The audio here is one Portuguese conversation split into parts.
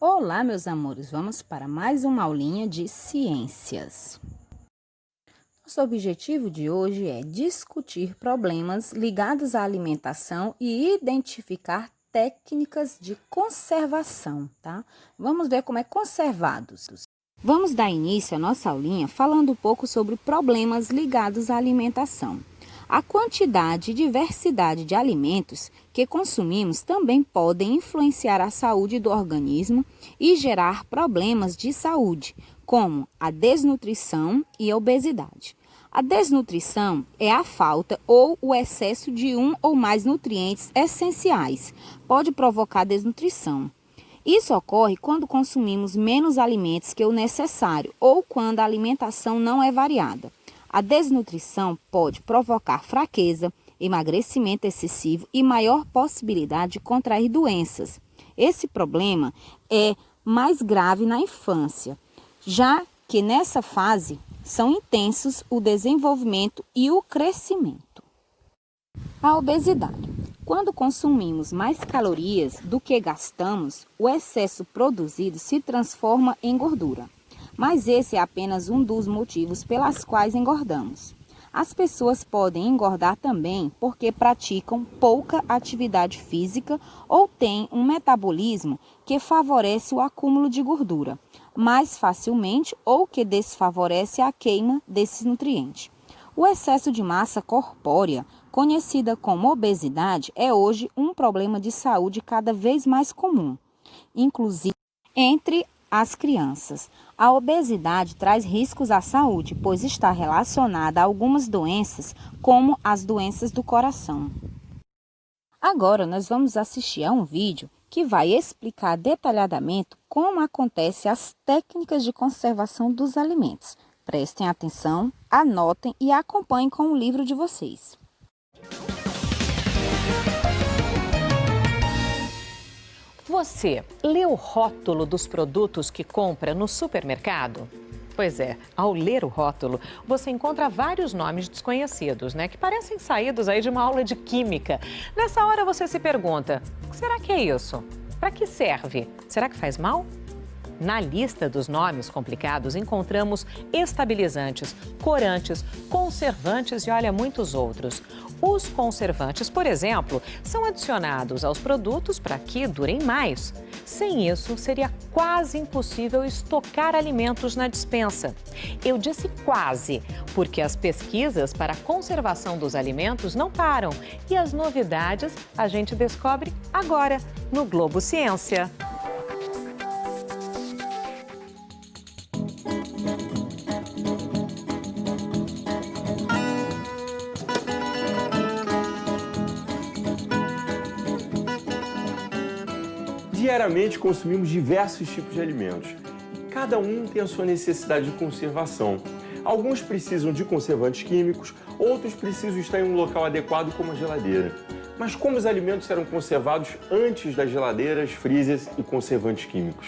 Olá, meus amores, vamos para mais uma aulinha de ciências. Nosso objetivo de hoje é discutir problemas ligados à alimentação e identificar técnicas de conservação, tá? Vamos ver como é conservados. Vamos dar início à nossa aulinha falando um pouco sobre problemas ligados à alimentação. A quantidade e diversidade de alimentos que consumimos também podem influenciar a saúde do organismo e gerar problemas de saúde, como a desnutrição e a obesidade. A desnutrição é a falta ou o excesso de um ou mais nutrientes essenciais. Pode provocar desnutrição. Isso ocorre quando consumimos menos alimentos que o necessário ou quando a alimentação não é variada. A desnutrição pode provocar fraqueza, emagrecimento excessivo e maior possibilidade de contrair doenças. Esse problema é mais grave na infância, já que nessa fase são intensos o desenvolvimento e o crescimento. A obesidade. Quando consumimos mais calorias do que gastamos, o excesso produzido se transforma em gordura. Mas esse é apenas um dos motivos pelas quais engordamos. As pessoas podem engordar também porque praticam pouca atividade física ou têm um metabolismo que favorece o acúmulo de gordura mais facilmente ou que desfavorece a queima desses nutrientes. O excesso de massa corpórea, conhecida como obesidade, é hoje um problema de saúde cada vez mais comum, inclusive entre as crianças. A obesidade traz riscos à saúde, pois está relacionada a algumas doenças, como as doenças do coração. Agora nós vamos assistir a um vídeo que vai explicar detalhadamente como acontecem as técnicas de conservação dos alimentos. Prestem atenção, anotem e acompanhem com o livro de vocês. Você lê o rótulo dos produtos que compra no supermercado? Pois é, ao ler o rótulo, você encontra vários nomes desconhecidos, que parecem saídos aí de uma aula de química. Nessa hora você se pergunta, o que será que é isso? Para que serve? Será que faz mal? Na lista dos nomes complicados encontramos estabilizantes, corantes, conservantes e olha, muitos outros. Os conservantes, por exemplo, são adicionados aos produtos para que durem mais. Sem isso, seria quase impossível estocar alimentos na despensa. Eu disse quase, porque as pesquisas para a conservação dos alimentos não param. E as novidades a gente descobre agora no Globo Ciência. Diariamente consumimos diversos tipos de alimentos. Cada um tem a sua necessidade de conservação. Alguns precisam de conservantes químicos, outros precisam estar em um local adequado como a geladeira. Mas como os alimentos eram conservados antes das geladeiras, freezers e conservantes químicos?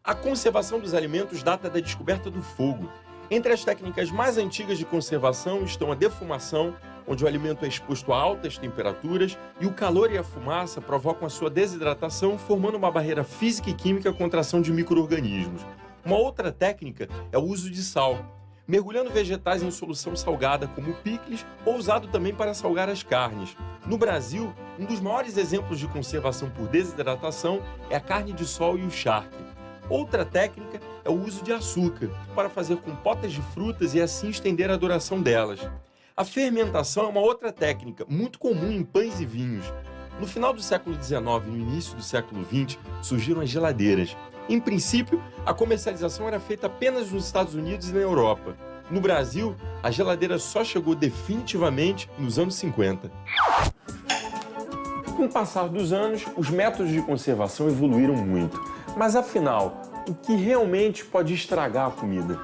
A conservação dos alimentos data da descoberta do fogo. Entre as técnicas mais antigas de conservação estão a defumação, onde o alimento é exposto a altas temperaturas e o calor e a fumaça provocam a sua desidratação, formando uma barreira física e química contra a ação de micro-organismos. Uma outra técnica é o uso de sal, mergulhando vegetais em solução salgada, como o picles, ou usado também para salgar as carnes. No Brasil, um dos maiores exemplos de conservação por desidratação é a carne de sol e o charque. Outra técnica é o uso de açúcar, para fazer compotas de frutas e assim estender a duração delas. A fermentação é uma outra técnica, muito comum em pães e vinhos. No final do século XIX e no início do século XX, surgiram as geladeiras. Em princípio, a comercialização era feita apenas nos Estados Unidos e na Europa. No Brasil, a geladeira só chegou definitivamente nos anos 50. Com o passar dos anos, os métodos de conservação evoluíram muito. Mas afinal, o que realmente pode estragar a comida?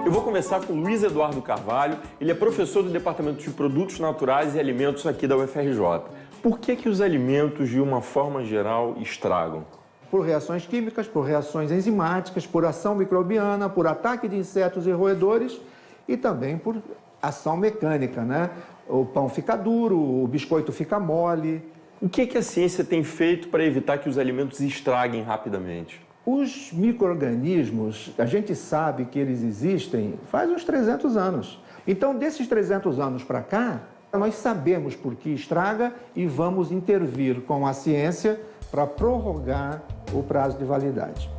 Eu vou começar com Luiz Eduardo Carvalho, ele é professor do Departamento de Produtos Naturais e Alimentos aqui da UFRJ. Por que os alimentos, de uma forma geral, estragam? Por reações químicas, por reações enzimáticas, por ação microbiana, por ataque de insetos e roedores e também por ação mecânica, né? O pão fica duro, o biscoito fica mole. O que a ciência tem feito para evitar que os alimentos estraguem rapidamente? Os micro-organismos, a gente sabe que eles existem faz uns 300 anos. Então, desses 300 anos para cá, nós sabemos por que estraga e vamos intervir com a ciência para prorrogar o prazo de validade.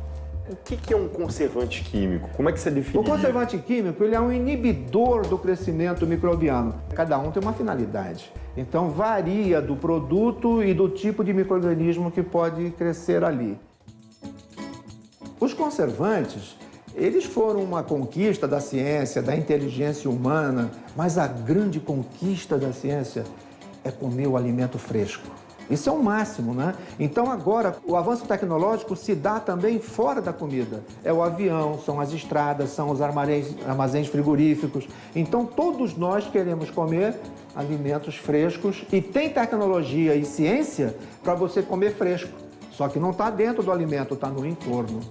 O que é um conservante químico? Como é que você define? O conservante químico ele é um inibidor do crescimento microbiano. Cada um tem uma finalidade. Então, varia do produto e do tipo de micro-organismo que pode crescer ali. Os conservantes, eles foram uma conquista da ciência, da inteligência humana, mas a grande conquista da ciência é comer o alimento fresco. Isso é o máximo, né? Então agora o avanço tecnológico se dá também fora da comida. É o avião, são as estradas, são os armazéns frigoríficos. Então todos nós queremos comer alimentos frescos e tem tecnologia e ciência para você comer fresco. Só que não está dentro do alimento, está no entorno.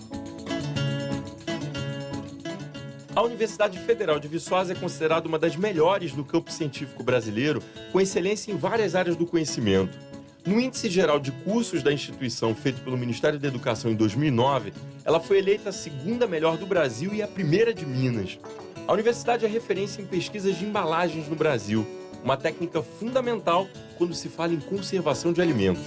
A Universidade Federal de Viçosa é considerada uma das melhores no campo científico brasileiro, com excelência em várias áreas do conhecimento. No Índice Geral de Cursos da instituição, feito pelo Ministério da Educação em 2009, ela foi eleita a segunda melhor do Brasil e a primeira de Minas. A universidade é referência em pesquisas de embalagens no Brasil, uma técnica fundamental quando se fala em conservação de alimentos.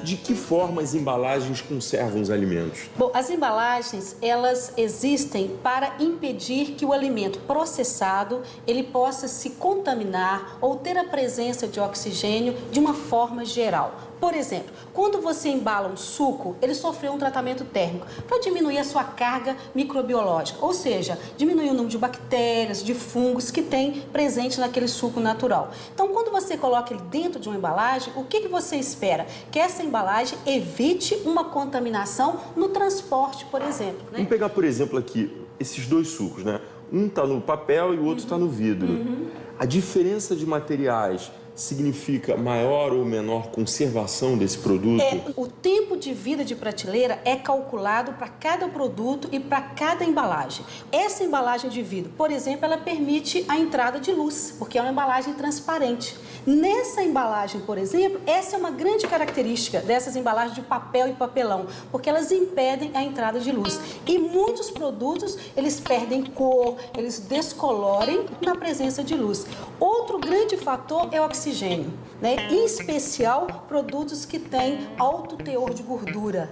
De que forma as embalagens conservam os alimentos? Bom, as embalagens, elas existem para impedir que o alimento processado, ele possa se contaminar ou ter a presença de oxigênio de uma forma geral. Por exemplo, quando você embala um suco, ele sofreu um tratamento térmico para diminuir a sua carga microbiológica, ou seja, diminuir o número de bactérias, de fungos que tem presente naquele suco natural. Então, quando você coloca ele dentro de uma embalagem, o que você espera? Que essa embalagem evite uma contaminação no transporte, por exemplo, né? Vamos pegar, por exemplo, aqui, esses dois sucos, né? Um está no papel e o outro está no vidro. A diferença de materiais significa maior ou menor conservação desse produto? O tempo de vida de prateleira é calculado para cada produto e para cada embalagem. Essa embalagem de vidro, por exemplo, ela permite a entrada de luz, porque é uma embalagem transparente. Nessa embalagem, por exemplo, essa é uma grande característica dessas embalagens de papel e papelão, porque elas impedem a entrada de luz. E muitos produtos, eles perdem cor, eles descolorem na presença de luz. Outro grande fator é o oxigênio, né? Em especial produtos que têm alto teor de gordura.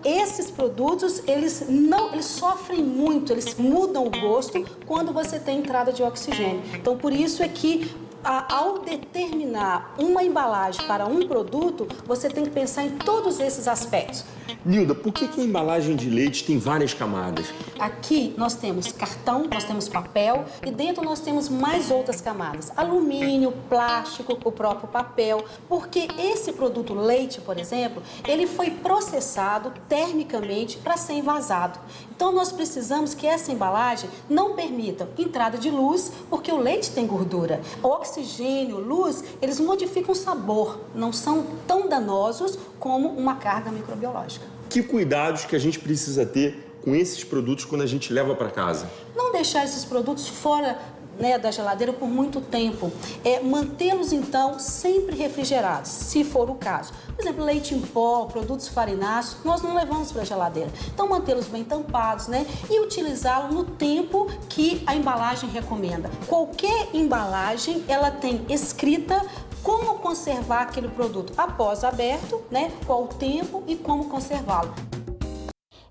Esses produtos, eles sofrem muito, eles mudam o gosto quando você tem entrada de oxigênio. Então, por isso é que ao determinar uma embalagem para um produto, você tem que pensar em todos esses aspectos. Nilda, por que a embalagem de leite tem várias camadas? Aqui nós temos cartão, nós temos papel e dentro nós temos mais outras camadas. Alumínio, plástico, o próprio papel. Porque esse produto leite, por exemplo, ele foi processado termicamente para ser envasado. Então nós precisamos que essa embalagem não permita entrada de luz, porque o leite tem gordura. O oxigênio, luz, eles modificam o sabor, não são tão danosos como uma carga microbiológica. Que cuidados que a gente precisa ter com esses produtos quando a gente leva para casa? Não deixar esses produtos fora, né, da geladeira por muito tempo. Mantê-los, então, sempre refrigerados, se for o caso. Por exemplo, leite em pó, produtos farináceos, nós não levamos para a geladeira. Então, mantê-los bem tampados, né? E utilizá-los no tempo que a embalagem recomenda. Qualquer embalagem, ela tem escrita como conservar aquele produto após aberto, né? Qual o tempo e como conservá-lo.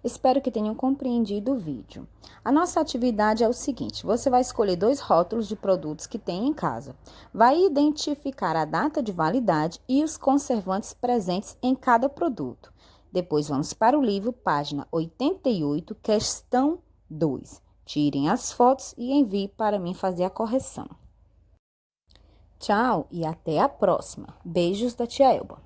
Espero que tenham compreendido o vídeo. A nossa atividade é o seguinte: você vai escolher 2 rótulos de produtos que tem em casa. Vai identificar a data de validade e os conservantes presentes em cada produto. Depois vamos para o livro, página 88, questão 2. Tirem as fotos e envie para mim fazer a correção. Tchau e até a próxima. Beijos da tia Elba.